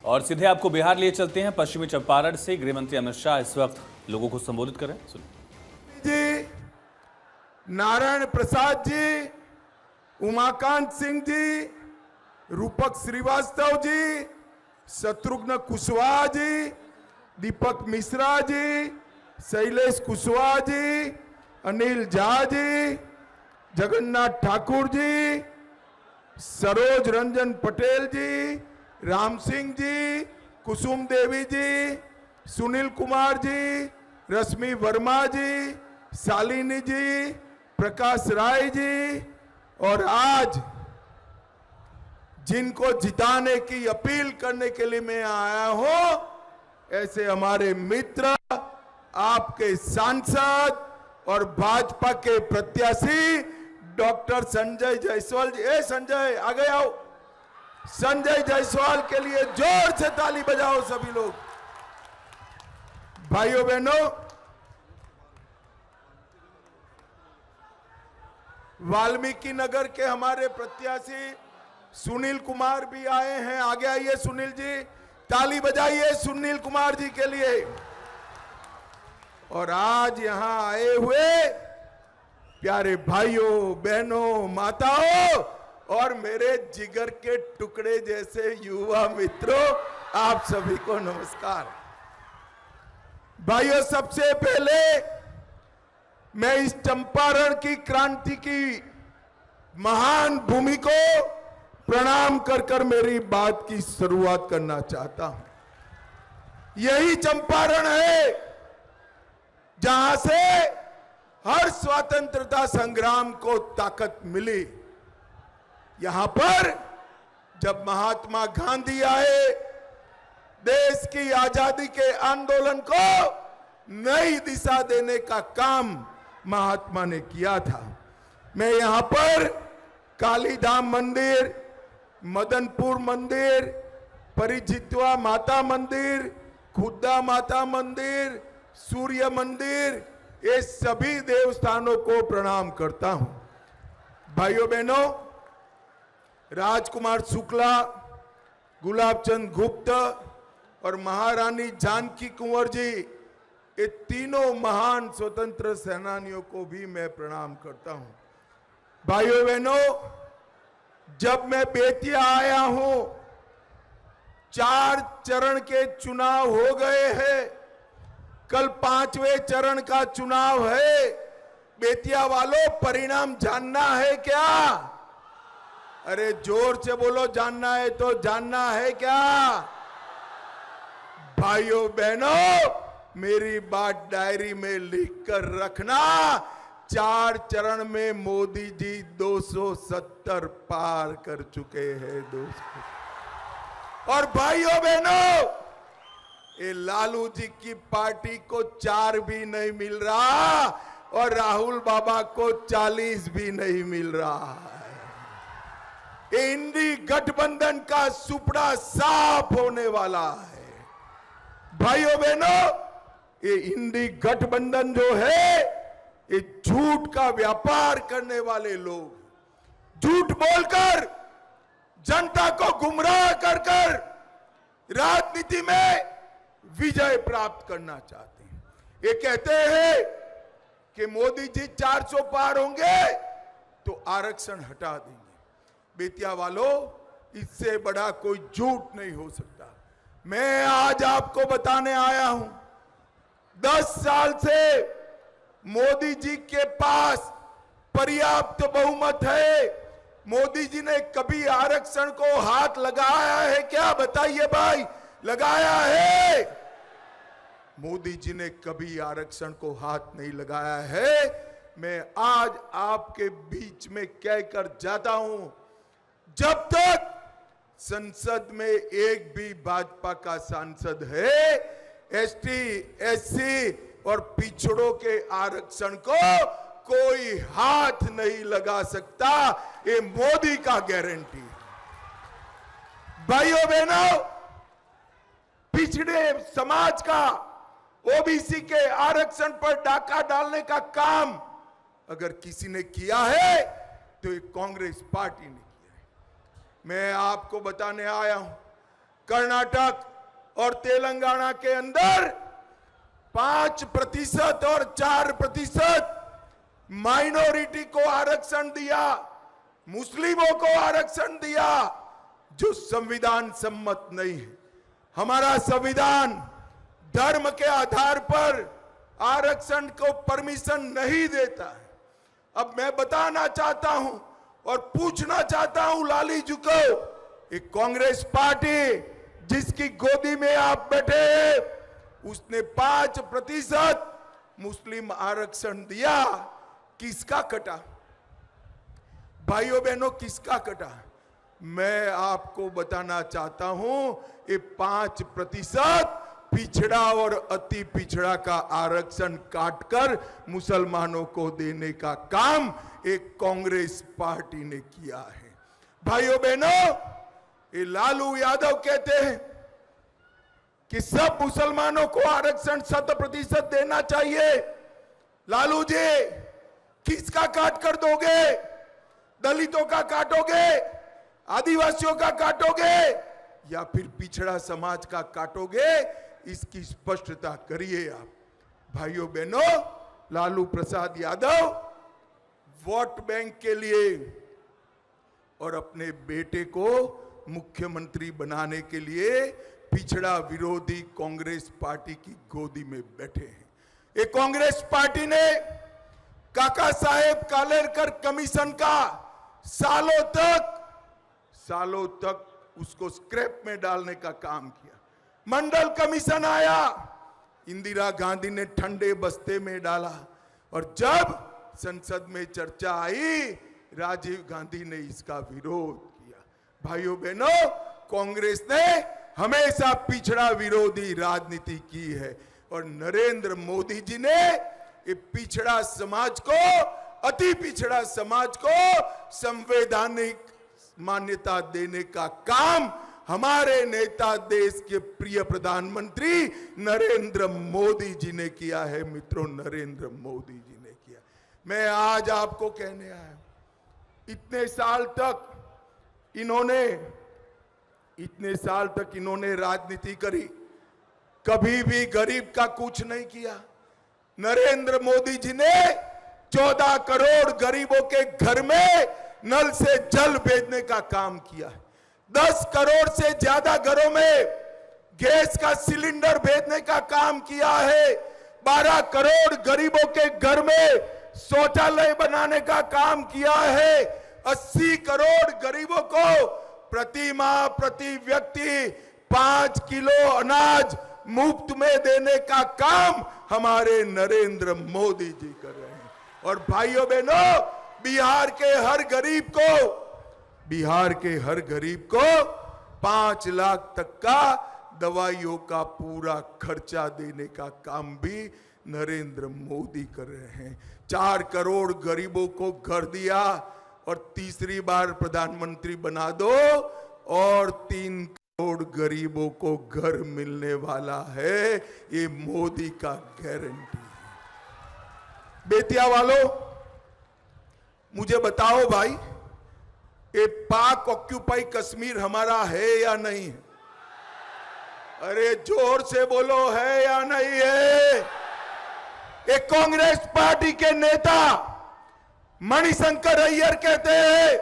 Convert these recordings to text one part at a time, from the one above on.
और सीधे आपको बिहार लिए चलते हैं। पश्चिमी चंपारण से गृह मंत्री अमित शाह इस वक्त लोगों को संबोधित कर रहे हैं। सुनिए जी, नारायण प्रसाद जी, उमाकांत सिंह जी, रूपक श्रीवास्तव जी, शत्रुघ्न कुशवाहा जी, दीपक मिश्रा जी, शैलेश कुशवाहा जी, अनिल झा जी, जगन्नाथ ठाकुर जी, सरोज रंजन पटेल जी, राम सिंह जी, कुसुम देवी जी, सुनील कुमार जी, रश्मि वर्मा जी, शालिनी जी, प्रकाश राय जी, और आज जिनको जिताने की अपील करने के लिए मैं आया हूं, ऐसे हमारे मित्र, आपके सांसद और भाजपा के प्रत्याशी डॉक्टर संजय जायसवाल जी। संजय आगे आओ। संजय जायसवाल के लिए जोर से ताली बजाओ सभी लोग। भाइयों बहनों, वाल्मीकि नगर के हमारे प्रत्याशी सुनील कुमार भी आए हैं। आगे आइए सुनील जी, ताली बजाइए सुनील कुमार जी के लिए। और आज यहां आए हुए प्यारे भाइयों बहनों माताओं और मेरे जिगर के टुकड़े जैसे युवा मित्रों, आप सभी को नमस्कार। भाइयों, सबसे पहले मैं इस चंपारण की क्रांति की महान भूमि को प्रणाम कर मेरी बात की शुरुआत करना चाहता हूं। यही चंपारण है जहां से हर स्वतंत्रता संग्राम को ताकत मिली। यहां पर जब महात्मा गांधी आए, देश की आजादी के आंदोलन को नई दिशा देने का काम महात्मा ने किया था। मैं यहां पर कालीधाम मंदिर, मदनपुर मंदिर, परिजित्वा माता मंदिर, खुद्दा माता मंदिर, सूर्य मंदिर, ये सभी देवस्थानों को प्रणाम करता हूं। भाइयों बहनों, राजकुमार शुक्ला, गुलाबचंद गुप्त और महारानी जानकी कुंवर जी, ये तीनों महान स्वतंत्र सेनानियों को भी मैं प्रणाम करता हूं। भाइयों बहनों, जब मैं बेतिया आया हूं, 4 चरण के चुनाव हो गए हैं, कल 5वें चरण का चुनाव है। बेतिया वालों, परिणाम जानना है क्या? अरे जोर से बोलो, जानना है तो जानना है क्या? भाइयों बहनों, मेरी बात डायरी में लिख कर रखना। 4 चरण में मोदी जी 270 पार कर चुके हैं दोस्तों। और भाइयों बहनों, ये लालू जी की पार्टी को 4 भी नहीं मिल रहा और राहुल बाबा को 40 भी नहीं मिल रहा है। इंडी गठबंधन का सुपड़ा साफ होने वाला है। भाइयों बहनों, ये इंडी गठबंधन जो है, ये झूठ का व्यापार करने वाले लोग, झूठ बोलकर जनता को गुमराह कर राजनीति में विजय प्राप्त करना चाहते हैं। ये कहते हैं कि मोदी जी 400 पार होंगे तो आरक्षण हटा देंगे। बेतिया वालों, इससे बड़ा कोई झूठ नहीं हो सकता। मैं आज आपको बताने आया हूं, 10 साल से मोदी जी के पास पर्याप्त बहुमत है। मोदी जी ने कभी आरक्षण को हाथ लगाया है क्या? बताइए भाई, लगाया है? मोदी जी ने कभी आरक्षण को हाथ नहीं लगाया है। मैं आज आपके बीच में कहकर जाता हूं, जब तक संसद में एक भी भाजपा का सांसद है, एसटी, एससी और पिछड़ों के आरक्षण को कोई हाथ नहीं लगा सकता। ये मोदी का गारंटी। भाइयों बहनों, पिछड़े समाज का, ओबीसी के आरक्षण पर डाका डालने का काम अगर किसी ने किया है तो ये कांग्रेस पार्टी ने किया है। मैं आपको बताने आया हूं, कर्नाटक और तेलंगाना के अंदर 5% और 4% माइनॉरिटी को आरक्षण दिया, मुस्लिमों को आरक्षण दिया, जो संविधान सम्मत नहीं है। हमारा संविधान धर्म के आधार पर आरक्षण को परमिशन नहीं देता है। अब मैं बताना चाहता हूं और पूछना चाहता हूं लाली जी को, एक कांग्रेस पार्टी जिसकी गोदी में आप बैठे हैं, उसने 5% मुस्लिम आरक्षण दिया, किसका कटा? भाइयों बहनों, किसका कटा? मैं आपको बताना चाहता हूं, ये 5% पिछड़ा और अति पिछड़ा का आरक्षण काटकर मुसलमानों को देने का काम एक कांग्रेस पार्टी ने किया है। भाइयों बहनों, ये लालू यादव कहते हैं कि सब मुसलमानों को आरक्षण 100% देना चाहिए। लालू जी, किसका काट कर दोगे? दलितों का काटोगे, आदिवासियों का काटोगे, या फिर पिछड़ा समाज का काटोगे? इसकी स्पष्टता करिए आप। भाइयों बहनों, लालू प्रसाद यादव वोट बैंक के लिए और अपने बेटे को मुख्यमंत्री बनाने के लिए पिछड़ा विरोधी कांग्रेस पार्टी की गोदी में बैठे हैं। ये कांग्रेस पार्टी ने काका साहेब कालेलकर कमीशन का सालों तक उसको स्क्रैप में डालने का काम किया। मंडल कमीशन आया, इंदिरा गांधी ने ठंडे बस्ते में डाला, और जब संसद में चर्चा आई, राजीव गांधी ने इसका विरोध किया। भाइयों बहनों, कांग्रेस ने हमेशा पिछड़ा विरोधी राजनीति की है, और नरेंद्र मोदी जी ने ये पिछड़ा समाज को, अति पिछड़ा समाज को संवैधानिक मान्यता देने का काम हमारे नेता, देश के प्रिय प्रधानमंत्री नरेंद्र मोदी जी ने किया है। मित्रों, नरेंद्र मोदी जी ने किया। मैं आज आपको कहने आया, इतने साल तक इन्होंने राजनीति करी, कभी भी गरीब का कुछ नहीं किया। नरेंद्र मोदी जी ने 14 करोड़ गरीबों के घर में नल से जल भेजने का काम किया है। 10 करोड़ से ज्यादा घरों में गैस का सिलेंडर भेजने का काम किया है। 12 करोड़ गरीबों के घर में शौचालय बनाने का काम किया है। 80 करोड़ गरीबों को प्रति माह, प्रति व्यक्ति 5 किलो अनाज मुफ्त में देने का काम हमारे नरेंद्र मोदी जी कर रहे हैं। और भाइयों बहनों, बिहार के हर गरीब को 5 लाख तक का दवाइयों का पूरा खर्चा देने का काम भी नरेंद्र मोदी कर रहे हैं। 4 करोड़ गरीबों को घर दिया, और तीसरी बार प्रधानमंत्री बना दो और 3 करोड़ गरीबों को घर मिलने वाला है। ये मोदी का गारंटी है। बेतिया वालों, मुझे बताओ भाई, ये पाक ऑक्यूपाई कश्मीर हमारा है या नहीं है? अरे जोर से बोलो, है या नहीं है? एक कांग्रेस पार्टी के नेता मणिशंकर अय्यर कहते हैं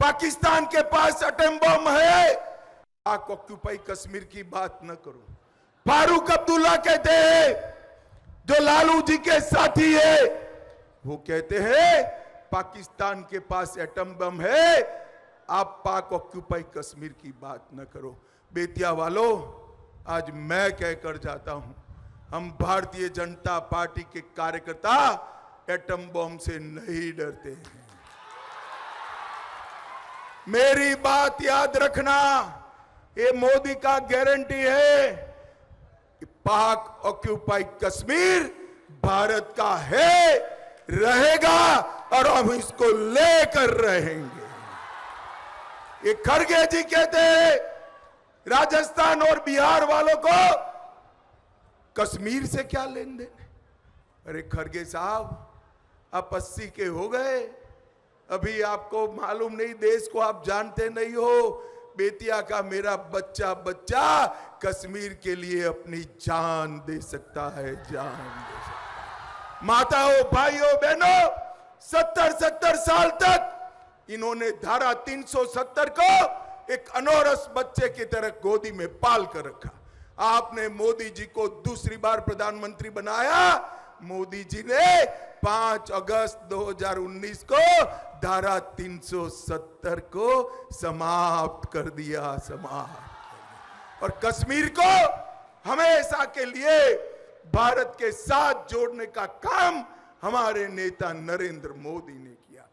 पाकिस्तान के पास एटम बम है, पाक ऑक्यूपाई कश्मीर की बात न करो। फारूक अब्दुल्ला कहते हैं, जो लालू जी के साथी है, वो कहते हैं पाकिस्तान के पास एटम बम है, आप पाक ऑक्यूपाई कश्मीर की बात न करो। बेतिया वालों, आज मैं कहकर जाता हूं, हम भारतीय जनता पार्टी के कार्यकर्ता एटम बम से नहीं डरते हैं। मेरी बात याद रखना, ये मोदी का गारंटी है कि पाक ऑक्यूपाई कश्मीर भारत का है, रहेगा, और हम इसको लेकर रहेंगे। ये खड़गे जी कहते हैं राजस्थान और बिहार वालों को कश्मीर से क्या लेन देन। अरे खड़गे साहब, आप 80 के हो गए, अभी आपको मालूम नहीं, देश को आप जानते नहीं हो। बेतिया का मेरा बच्चा बच्चा कश्मीर के लिए अपनी जान दे सकता है, जान दे सकता है। माताओं, भाइयों, बहनों, 70 साल तक इन्होंने धारा 370 को एक अनौरस बच्चे की तरह गोदी में पाल कर रखा। आपने मोदी जी को दूसरी बार प्रधानमंत्री बनाया। मोदी जी ने 5 अगस्त 2019 को धारा 370 को समाप्त कर दिया, समाप्त। और कश्मीर को हमेशा के लिए भारत के साथ जोड़ने का काम हमारे नेता नरेंद्र मोदी ने किया।